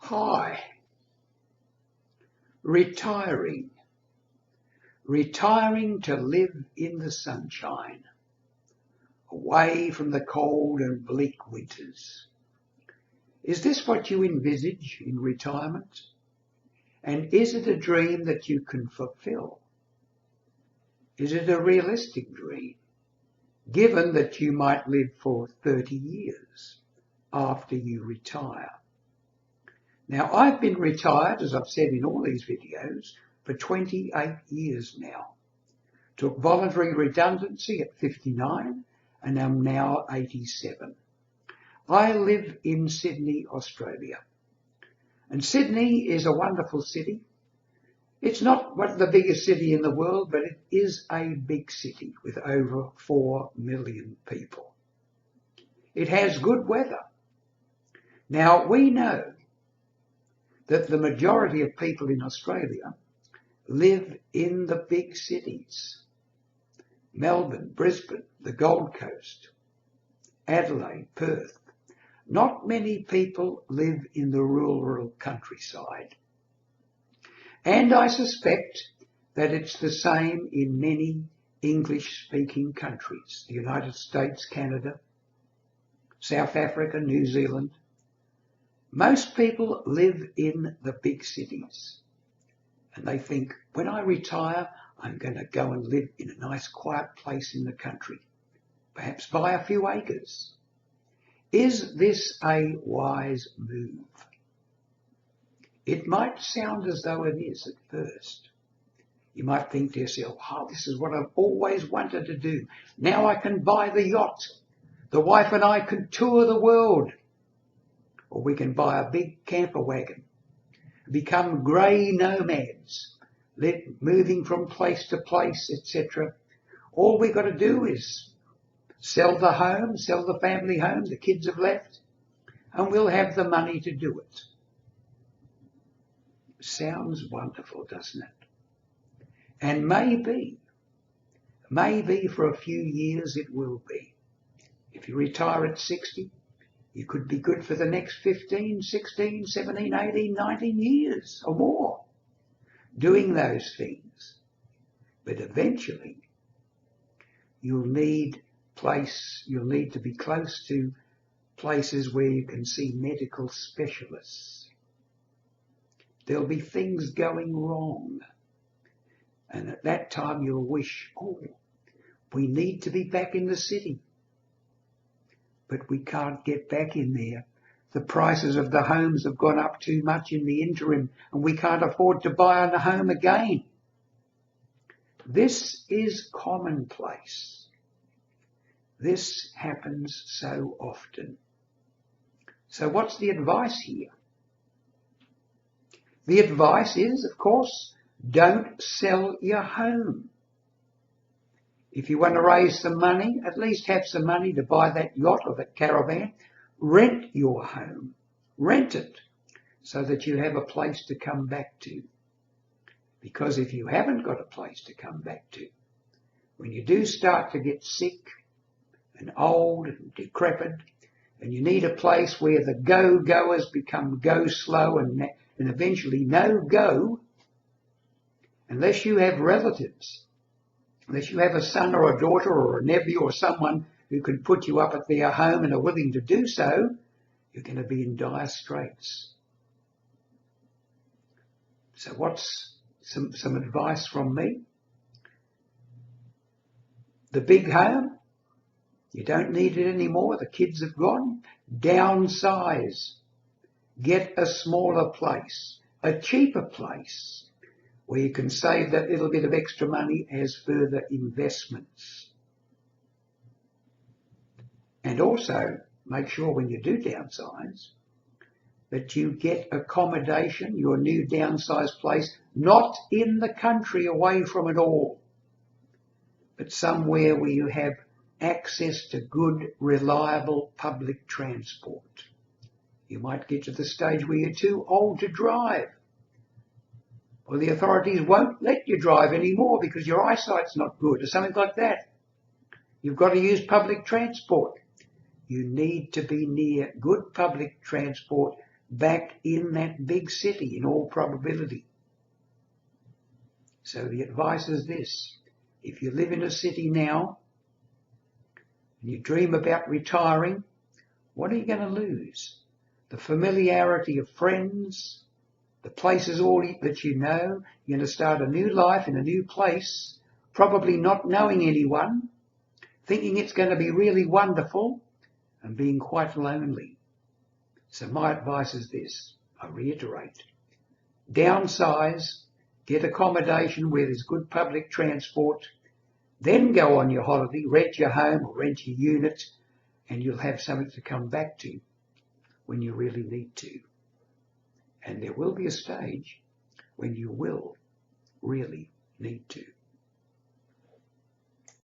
Hi. Retiring. Retiring to live in the sunshine, away from the cold and bleak winters. Is this what you envisage in retirement? And is it a dream that you can fulfill? Is it a realistic dream, given that you might live for 30 years after you retire? Now, I've been retired, as I've said in all these videos, for 28 years now. Took voluntary redundancy at 59 and am now 87. I live in Sydney, Australia. And Sydney is a wonderful city. It's not the biggest city in the world, but it is a big city with over 4 million people. It has good weather. Now, we know that the majority of people in Australia live in the big cities. Melbourne, Brisbane, the Gold Coast, Adelaide, Perth. Not many people live in the rural countryside. And I suspect that it's the same in many English-speaking countries, the United States, Canada, South Africa, New Zealand. Most people live in the big cities. And they think, when I retire, I'm going to go and live in a nice quiet place in the country, perhaps buy a few acres. Is this a wise move? It might sound as though it is at first. You might think to yourself, oh, this is what I've always wanted to do. Now I can buy the yacht. The wife and I can tour the world. Or we can buy a big camper wagon. Become grey nomads, moving from place to place, etc. All we got to do is sell the home, sell the family home the kids have left, and we'll have the money to do it. Sounds wonderful, doesn't it? And maybe for a few years it will be. If you retire at 60, you could be good for the next 15, 16, 17, 18, 19 years or more doing those things. But eventually you'll need to be close to places where you can see medical specialists. There'll be things going wrong. And at that time you'll wish, oh, we need to be back in the city. But we can't get back in there. The prices of the homes have gone up too much in the interim, and we can't afford to buy a home again. This is commonplace. This happens so often. So what's the advice here? The advice is, of course, don't sell your home. If you want to raise some money, at least have some money to buy that yacht or that caravan. Rent your home. Rent it so that you have a place to come back to. Because if you haven't got a place to come back to, when you do start to get sick and old and decrepit, and you need a place where the go-goers become go-slow and eventually no-go, unless you have relatives, unless you have a son or a daughter or a nephew or someone who can put you up at their home and are willing to do so, you're going to be in dire straits. So what's some advice from me? The big home, you don't need it anymore. The kids have gone. Downsize. Get a smaller place, a cheaper place, where you can save that little bit of extra money as further investments. And also make sure when you do downsize that you get accommodation, your new downsized place, not in the country away from it all, but somewhere where you have access to good, reliable public transport. You might get to the stage where you're too old to drive. Or the authorities won't let you drive anymore because your eyesight's not good or something like that. You've got to use public transport. You need to be near good public transport back in that big city in all probability. So the advice is this: if you live in a city now and you dream about retiring, what are you going to lose? The familiarity of friends, the places all that you know. You're going to start a new life in a new place, probably not knowing anyone, thinking it's going to be really wonderful, and being quite lonely. So my advice is this, I reiterate: downsize, get accommodation where there's good public transport, then go on your holiday, rent your home or rent your unit, and you'll have something to come back to when you really need to. And there will be a stage when you will really need to.